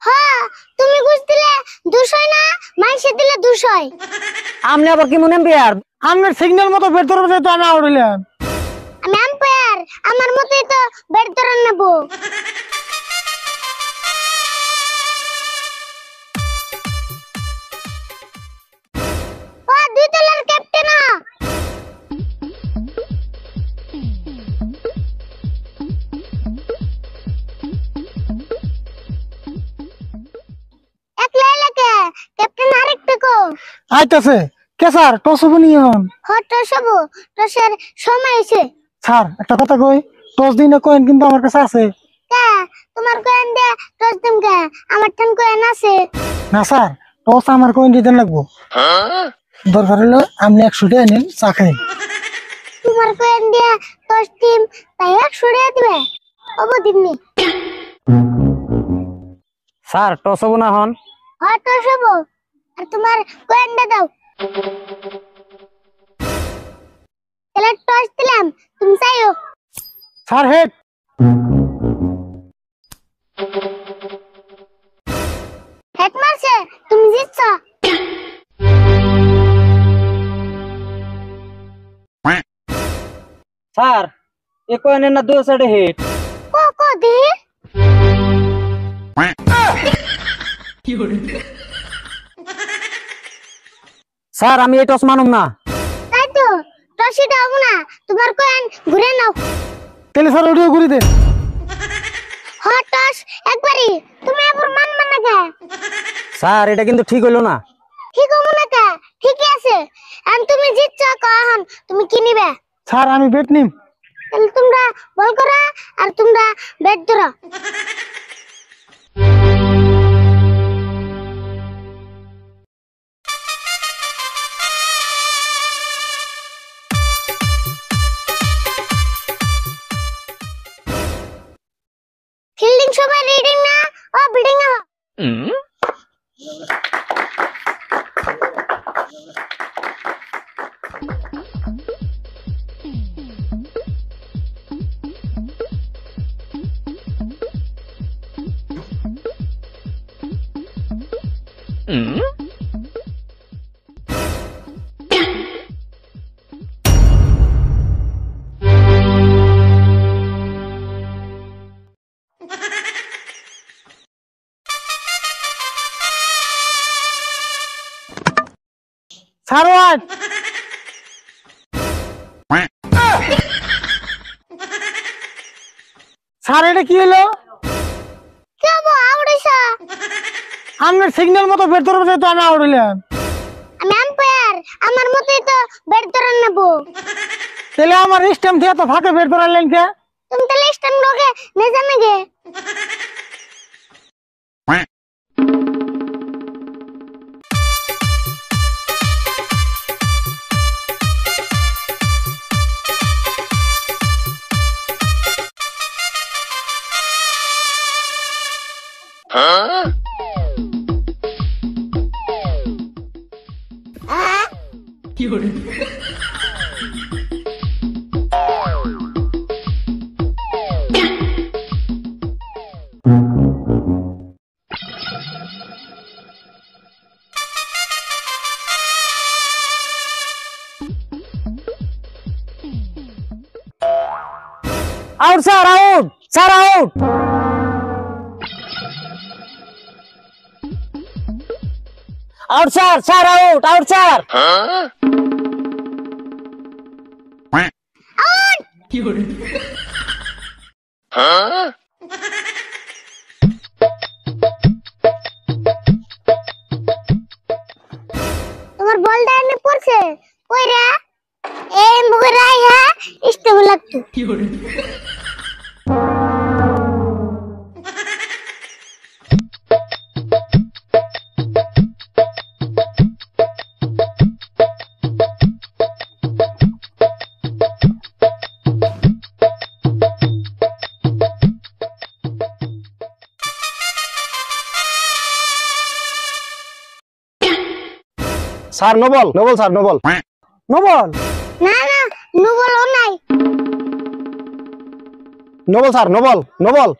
হ্যাঁ তুমি ঘুষ দিলে 200 না মাইসে দিলে 200। আমনে আবার কি মনে এম্পিয়ার? আপনার সিগন্যাল মতো বের ধরবে তো আমি আউট হইলাম। আমি আম্পায়ার, আমার মতই তো ব্যাট ধরে নেব। ও দুই দলের ক্যাপ্টেন। একলা এলাকে ক্যাপ্টেন আরেকটা কো আইতাছে কে স্যার টস হবো নিয়ন। হট সবু টসের সময় হইছে। স্যার একটা কথা কই, টস দিন কয়েন কিন্তু আমার কাছে আছে। কে তোমার কয়েন দে টস দিম কে? আমার ঠান কয়েন আছে না স্যার, টস আমার কয়েন দিতে লাগবো। দরকার হলো আপনি 100 টাকা নিন, চা খাই। তোমার কয়েন দিয়ে টস দিম তাই 100 টাকা দিবে? ওবো দিমনি। স্যার টস হবো না হন? হট সবু আর তোমার কয়েন দাও। তাহলে টস দিলাম, তুমি চাইও। Sir head. হেড মারছে, তুমি জিতছ। স্যার এ কয়েনের না 2 সাইডে হিট। কো কো দি স্যার আমি এই টস মানুম না। তাই তো টসই দাও না, তোমার কয়েন ঘুরে নাও। তাহলে স্যার ওটিও ঘুরি দেন। হট টস একবারই, তুমি আবার মানবা না কে? স্যার এটা কিন্তু ঠিক হইলো না। ঠিক হবো না কে? ঠিকই আছে। আর তুমি জিতছ কখন, তুমি কি নিবে? স্যার আমি বেট নিম। তাহলে তোমরা বল করা আর তোমরা ব্যাট ধরো। ফিল্ডিং সবাই রিডিং না ও বিল্ডিং না? Sir what. স্যার এটা কি হলো? কে বো আউড়াইছা? আপনার সিগন্যাল মতো বের ধরবে তো আমি আউট হইলাম। আমি আম্পায়ার, আমার মতই তো ব্যাট ধরে নেব। তাহলে আমার স্ট্যাম্প দিয়ে তো ফাঁকে বের ধরালেন কে? তুমি তাহলে স্ট্যান্ড লোকে নে জানে গে। Out sir, out sir, out. Out sir, sir out, out sir. তোমার বলটা এনে পড়ছে কই রে? এই মুগরাই হ্যাঁ স্টেবল লাগতো। Sir no ball, no ball sir, no ball. No ball. না না নু বলো নাই। No ball sir, no ball, no ball.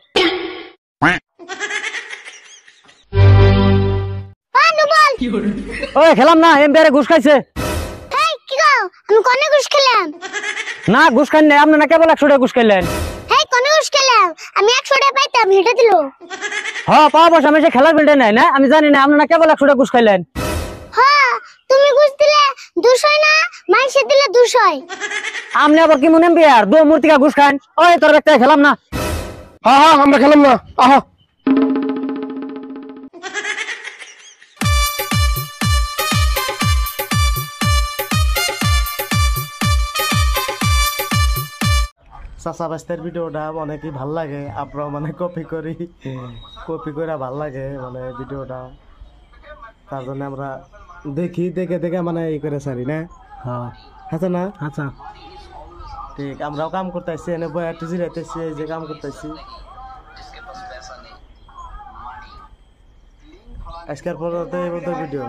ওই খেলাম না এমবিআরে ঘুষ খাইছে। হেই কি গো আমি কোনে ঘুষ খেলাম? না ঘুষ খান নাই, আপনি না কেবল 100 টাকা ঘুষ খাইলেন। হেই কোনে ঘুষ খেলাম? আমি 100 টাকা পাইতাম হেটা দিল। হ্যাঁ পাওয়া পয়সা আমি সে খেলার বিলটা নাই না, আমি জানি না আপনি না কেবল 100 টাকা ঘুষ খাইলেন। হ্যাঁ তুমি ঘুষ দিলে 200 না মাইসে দিলে 200। আপনি আবার কি মনে এমবিআর দো মূর্তিকা ঘুষ খান। ওই তোর একটা খেলাম না। হ্যাঁ হ্যাঁ আমরা খেলাম না আহা চাচা বাস্তার ভিডিওটা অনেকই ভাল লাগে, আপনারা মানে কপি করে ভাল লাগে মানে ভিডিওটা, তার জন্য আমরা দেখি দেখে দেখে মানে ই করে সারি না। হ্যাঁ আছে না? আচ্ছা ঠিক, আমরাও কাম করতেছি এনে বই একটু জিরাইতেছি, এই যে কাম করতেছি। আজকের পর এই মতো ভিডিও।